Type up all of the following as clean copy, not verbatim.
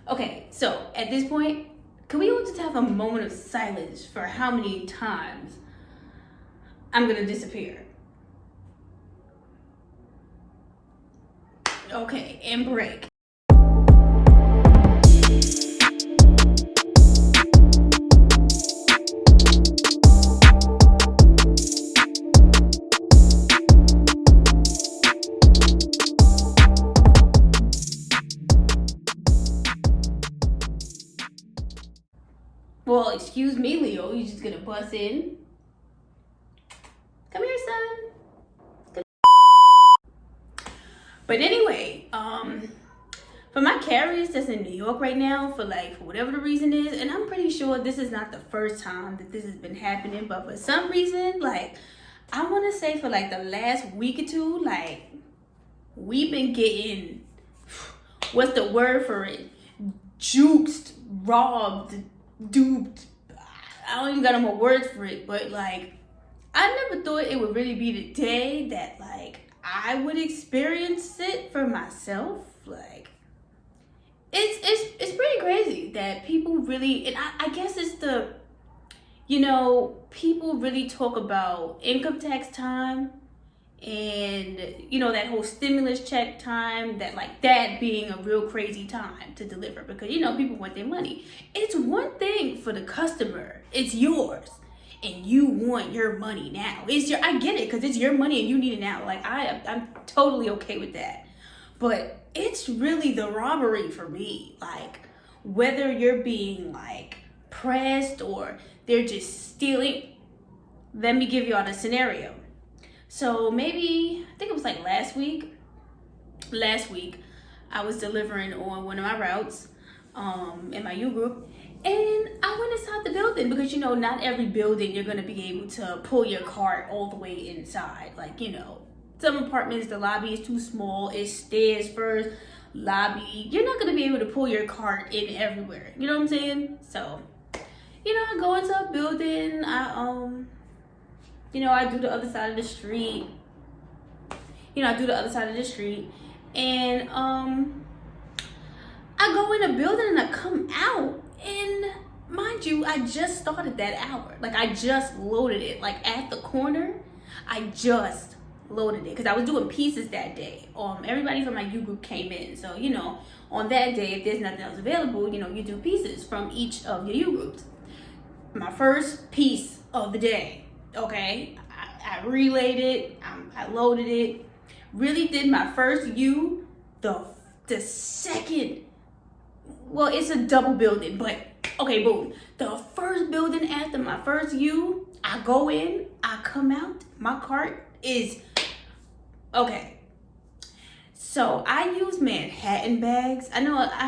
Okay, so at this point, can we all just have a moment of silence for how many times I'm gonna disappear? Okay, and break. Well, excuse me, Leo, you just gonna bust in? Come here, son. But anyway, for my carriers that's in New York right now, for whatever the reason is, and I'm pretty sure this is not the first time that this has been happening, but for some reason, I want to say for the last week or two, we've been getting, what's the word for it? Juked, robbed, duped. I don't even got no more words for it, but I never thought it would really be the day that I would experience it for myself. It's pretty crazy that people really, and I guess it's the, people really talk about income tax time and that whole stimulus check time, that being a real crazy time to deliver, because people want their money. It's one thing for the customer, it's yours, and you want your money now. I get it, because it's your money and you need it now. I'm totally okay with that. But it's really the robbery for me. Whether you're being pressed or they're just stealing. Let me give y'all the scenario. So maybe, I think it was last week. Last week, I was delivering on one of my routes in my U group. And I went inside the building because, not every building you're going to be able to pull your cart all the way inside. Some apartments, the lobby is too small. It's stairs first, lobby. You're not going to be able to pull your cart in everywhere. You know what I'm saying? So, I go into a building. I do the other side of the street. And I go in a building and I come out. And mind you, I just started that hour. I just loaded it. At the corner, I just loaded it because I was doing pieces that day. Everybody from my U group came in. So, on that day, if there's nothing else available, you do pieces from each of your U groups. My first piece of the day, okay? I relayed it, I loaded it, really did my first U, the second, well, it's a double building, but okay, boom. The first building after my first U, I go in, I come out, my cart is, okay. So I use Manhattan bags. I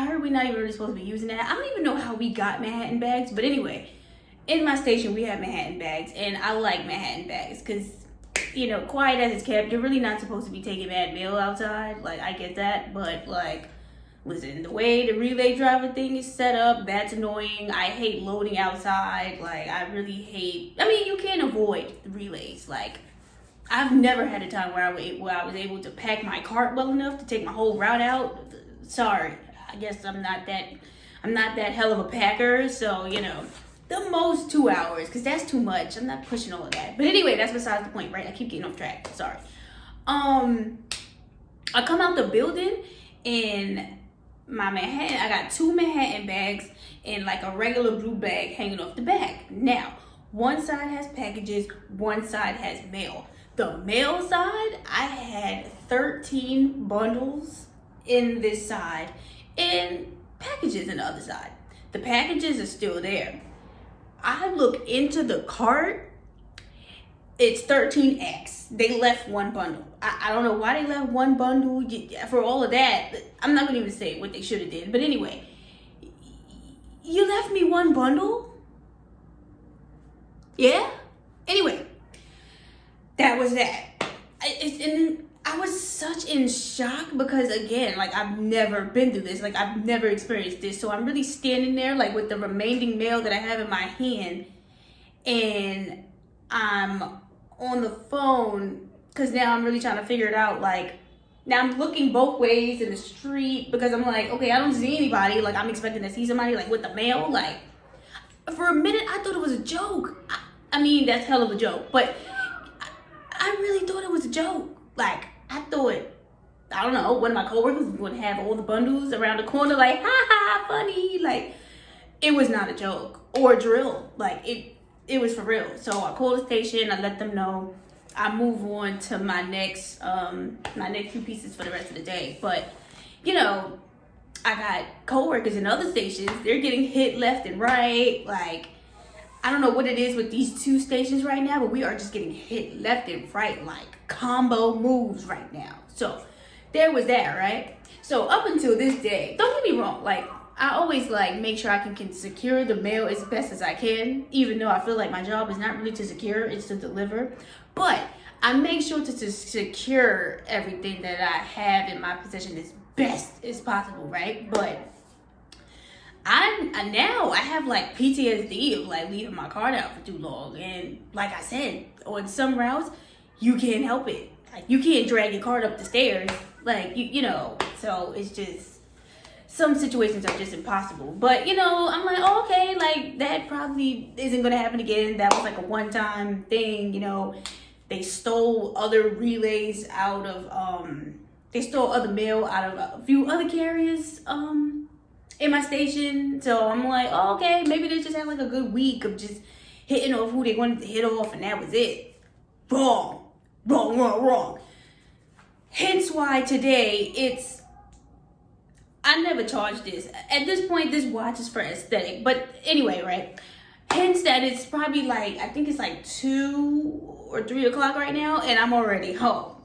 heard we're not even really supposed to be using that. I don't even know how we got Manhattan bags, but anyway, in my station, we have Manhattan bags, and I like Manhattan bags because, quiet as it's kept, you're really not supposed to be taking bad mail outside. I get that, but, listen, the way the relay driver thing is set up, that's annoying. I hate loading outside. I really hate, you can't avoid the relays. I've never had a time where I was able to pack my cart well enough to take my whole route out. Sorry, I guess I'm not that hell of a packer, so, the most 2 hours, because that's too much. I'm not pushing all of that. But anyway, that's besides the point, right? I keep getting off track. Sorry. I come out the building and I got 2 Manhattan bags and a regular blue bag hanging off the back. Now, one side has packages, one side has mail. The mail side, I had 13 bundles in this side and packages in the other side. The packages are still there. I look into the cart, it's 13X. They left one bundle. I don't know why they left one bundle. For all of that, I'm not gonna even say what they should have did. But anyway, you left me one bundle? Yeah? Anyway, that was that. And I was such in shock because, again, I've never been through this. I've never experienced this. So I'm really standing there, with the remaining mail that I have in my hand. And I'm on the phone because now I'm really trying to figure it out, Now I'm looking both ways in the street because I'm like, okay, I don't see anybody. Like, I'm expecting to see somebody like with the mail. Like, for a minute, I thought it was a joke. I mean, that's hell of a joke, but I really thought it was a joke. Like, I thought, I don't know, one of my coworkers would have all the bundles around the corner, like, ha ha, funny. Like, it was not a joke or a drill. Like, it was for real. So I called the station. I let them know. I move on to my next few pieces for the rest of the day. But, you know, I got coworkers in other stations. They're getting hit left and right. Like, I don't know what it is with these two stations right now, but we are just getting hit left and right, like combo moves right now. So there was that, right? So up until this day, don't get me wrong, like, I always like make sure I can secure the mail as best as I can, even though I feel like my job is not really to secure, it's to deliver. But I make sure to secure everything that I have in my possession as best as possible, right? But I have like PTSD of like leaving my card out for too long. And like I said, on some routes, you can't help it. Like, you can't drag your card up the stairs. Like, you know, so it's just, some situations are just impossible. But, you know, I'm like, oh, okay, like, that probably isn't going to happen again. That was like a one-time thing, you know. They stole other relays out of, they stole other mail out of a few other carriers, in my station. So I'm like, oh, okay, maybe they just had like a good week of just hitting off who they wanted to hit off, and that was it. Wrong. Hence why today I never charged this. At this point, this watch is for aesthetic. But anyway, right? Hence that it's probably like, I think it's like 2 or 3 o'clock right now, and I'm already home.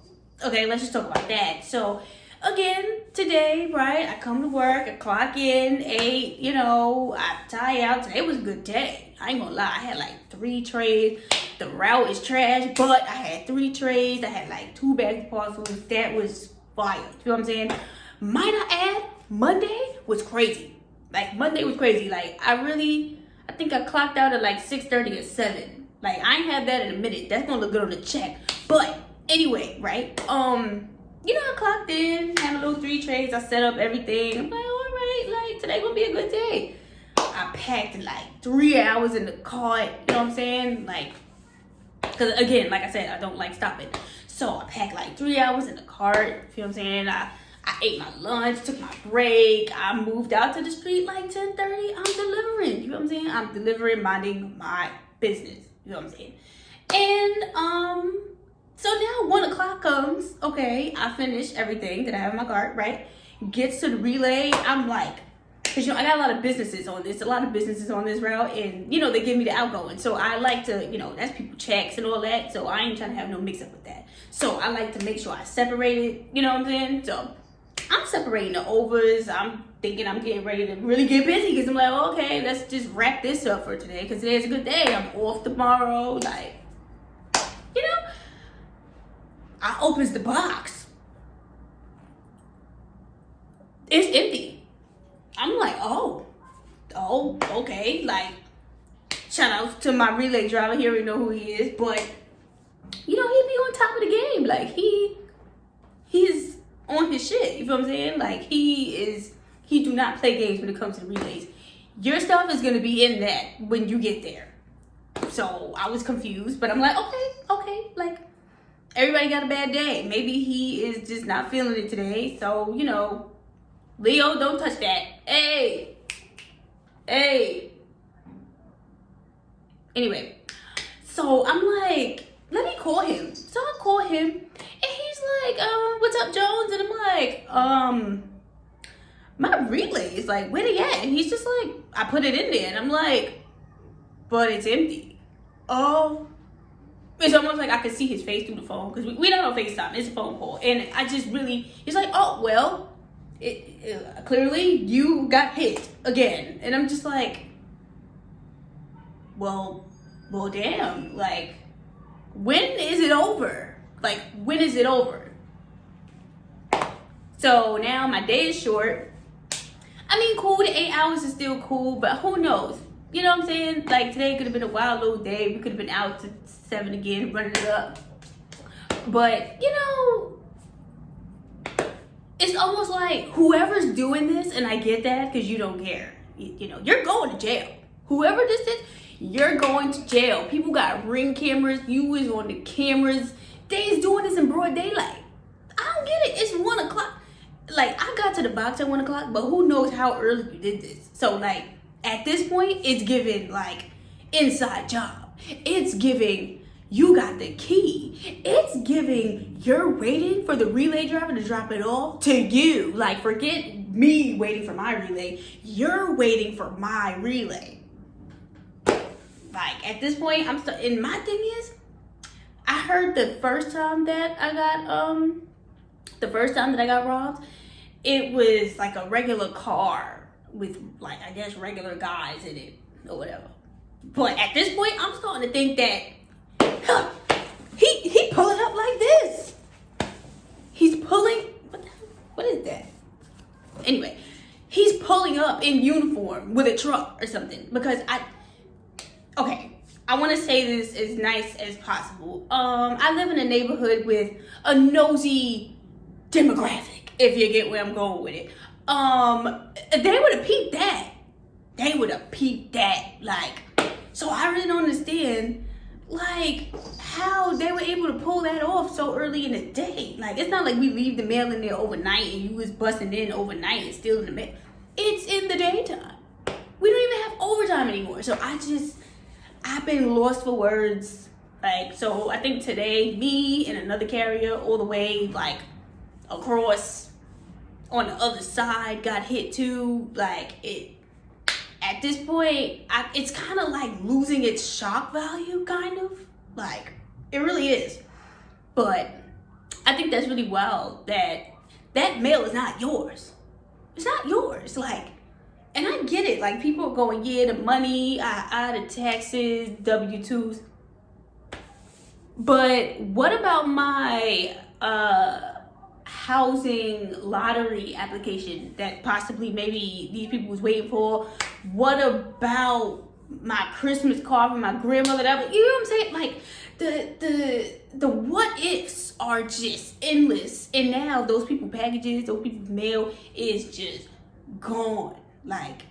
Okay, let's just talk about that. So again, today, right, I come to work, I clock in, 8, you know, I tie out. Today was a good day. I ain't gonna lie, I had like 3 trays. The route is trash, but I had 3 trays. I had like 2 bags of parcels. That was fire. You know what I'm saying? Might I add, Monday was crazy. Like, Monday was crazy. Like, I think I clocked out at like 6:30 or 7. Like, I ain't had that in a minute. That's gonna look good on the check. But anyway, right? You know, I clocked in, had a little 3 trays. I set up everything. I'm like, all right, like, today gonna be a good day. I packed like 3 hours in the cart. You know what I'm saying? Like, because again, like I said, I don't like stopping. So I packed like 3 hours in the cart. You know what I'm saying? I ate my lunch, took my break. I moved out to the street like 10:30. I'm delivering. You know what I'm saying? I'm delivering, minding my business. You know what I'm saying? And so now 1 o'clock comes. Okay, I finish everything that I have in my cart, right? Gets to the relay. I'm like, because, you know, I got a lot of businesses on this route, and, you know, they give me the outgoing. So I like to, you know, that's people checks and all that. So I ain't trying to have no mix up with that. So I like to make sure I separate it. You know what I'm saying? So I'm separating the overs. I'm thinking I'm getting ready to really get busy, because I'm like, okay, let's just wrap this up for today, because today's a good day. I'm off tomorrow. Like, you know, I opens the box. It's empty. I'm like, oh, okay. Like, shout out to my relay driver. He already know who he is, but, you know, he be on top of the game. Like, he's on his shit. You feel what I'm saying? Like, he do not play games when it comes to the relays. Your stuff is gonna be in that when you get there. So I was confused, but I'm like, okay, like, everybody got a bad day. Maybe he is just not feeling it today. So, you know, Leo, don't touch that. Hey. Anyway, so I'm like, let me call him. So I call him, and he's like, what's up, Jones? And I'm like, my relay is like, where they at? And he's just like, I put it in there. And I'm like, but it's empty. Oh. It's almost like I could see his face through the phone, because we don't know FaceTime. It's a phone call. And I just really, he's like, oh, well, clearly you got hit again. And I'm just like, well, damn. Like, when is it over? Like, when is it over? So now my day is short. I mean, cool, the 8 hours is still cool, but who knows? You know what I'm saying? Like, today could have been a wild little day. We could have been out to 7 again, running it up. But, you know, it's almost like whoever's doing this, and I get that because you don't care. You know, you're going to jail. Whoever this is, you're going to jail. People got Ring cameras. You was on the cameras. They is doing this in broad daylight. I don't get it. It's 1 o'clock. Like, I got to the box at 1 o'clock, but who knows how early you did this. So, like, at this point, it's giving, like, inside job. It's giving, you got the key. It's giving, you're waiting for the relay driver to drop it off to you. Like, forget me waiting for my relay. You're waiting for my relay. Like, at this point, and my thing is, I heard the first time that I got robbed, it was like a regular car with, like, I guess regular guys in it or whatever. But at this point, I'm starting to think that he pulling up like this. He's pulling, what is that? Anyway, he's pulling up in uniform with a truck or something, because I want to say this as nice as possible. I live in a neighborhood with a nosy demographic, if you get where I'm going with it. They would have peeped that. Like, so I really don't understand, like, how they were able to pull that off so early in the day. Like, it's not like we leave the mail in there overnight and you was busting in overnight and stealing the mail. It's in the daytime. We don't even have overtime anymore. So I've been lost for words. Like, so I think today, me and another carrier all the way, like, across on the other side got hit too. Like, at this point, it's kind of like losing its shock value, kind of. Like, it really is. But I think that's really wild that mail is not yours. It's not yours. Like, and I get it. Like, people are going, yeah, the money, the taxes, W-2s. But what about my housing lottery application that possibly maybe these people was waiting for? What about my Christmas card from my grandmother? You know what I'm saying? Like, the what ifs are just endless. And now those people's packages, those people's mail is just gone. Like,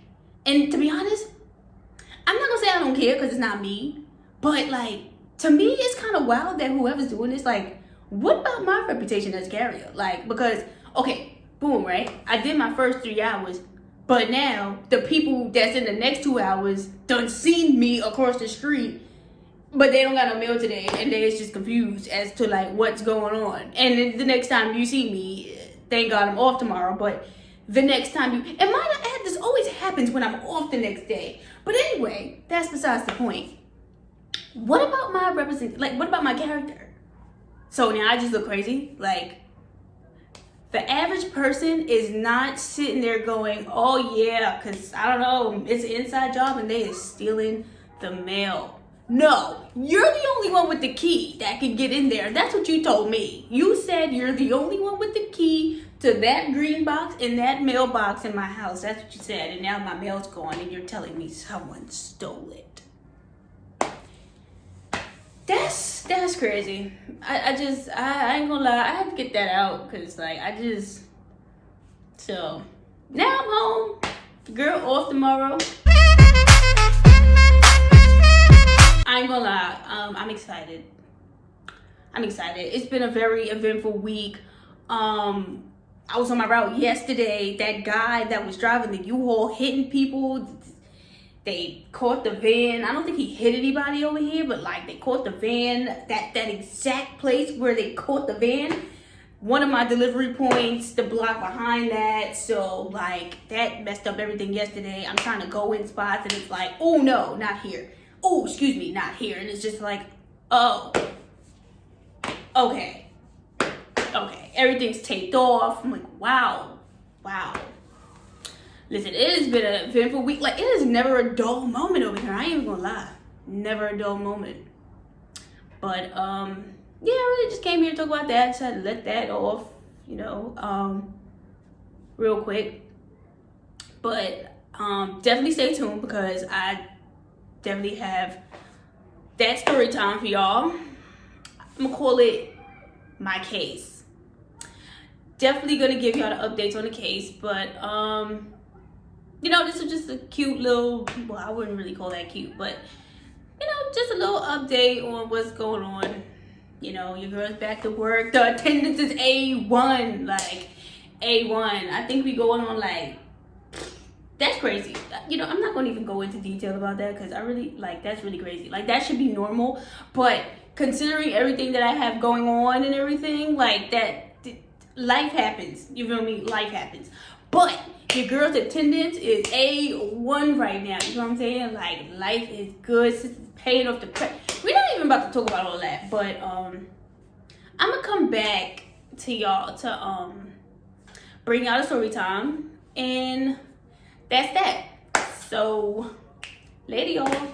and to be honest, I'm not gonna say I don't care because it's not me, but like, to me, it's kind of wild that whoever's doing this, like, what about my reputation as a carrier? Like, because, okay, boom, right? I did my first 3 hours, but now the people that's in the next 2 hours done seen me across the street, but they don't got no mail today, and they is just confused as to, like, what's going on. And then the next time you see me, thank God I'm off tomorrow, but the next time and might I add, this always happens when I'm off the next day. But anyway, that's besides the point. What about my what about my character? So now I just look crazy. Like, the average person is not sitting there going, oh yeah, because I don't know, it's an inside job and they is stealing the mail. No, you're the only one with the key that can get in there. That's what you told me. You said you're the only one with the key to that green box in that mailbox in my house. That's what you said. And now my mail's gone and you're telling me someone stole it. That's crazy. I ain't gonna lie. I had to get that out because, like, so now I'm home. Girl off tomorrow. I ain't gonna lie. I'm excited. It's been a very eventful week. I was on my route yesterday. That guy that was driving the U-Haul hitting people, they caught the van. I don't think he hit anybody over here, but like, they caught the van, that exact place where they caught the van. One of my delivery points, the block behind that. So like, that messed up everything yesterday. I'm trying to go in spots and it's like, oh no, not here. Oh, excuse me, not here. And it's just like, oh, okay. Everything's taped off. I'm like, wow. Listen, it has been an eventful week. Like, it is never a dull moment over here. I ain't even gonna lie. Never a dull moment. But, yeah, I really just came here to talk about that. So I let that off, you know, real quick. But, definitely stay tuned because I definitely have that story time for y'all. I'm gonna call it my case. definitely gonna give y'all the updates on the case. But you know, this is just a cute little, well, I wouldn't really call that cute, but you know, just a little update on what's going on. You know, your girl's back to work. The attendance is A1, like A1. I think we going on like, that's crazy. You know, I'm not gonna even go into detail about that because I really, like, that's really crazy. Like, that should be normal, but considering everything that I have going on and everything, like, that, life happens. You feel me? Life happens. But your girl's attendance is A1 right now. You know what I'm saying? Like, life is good. Sister's paying off the credit. We're not even about to talk about all that, but I'm gonna come back to y'all to bring out a story time, and that's that. So later, y'all.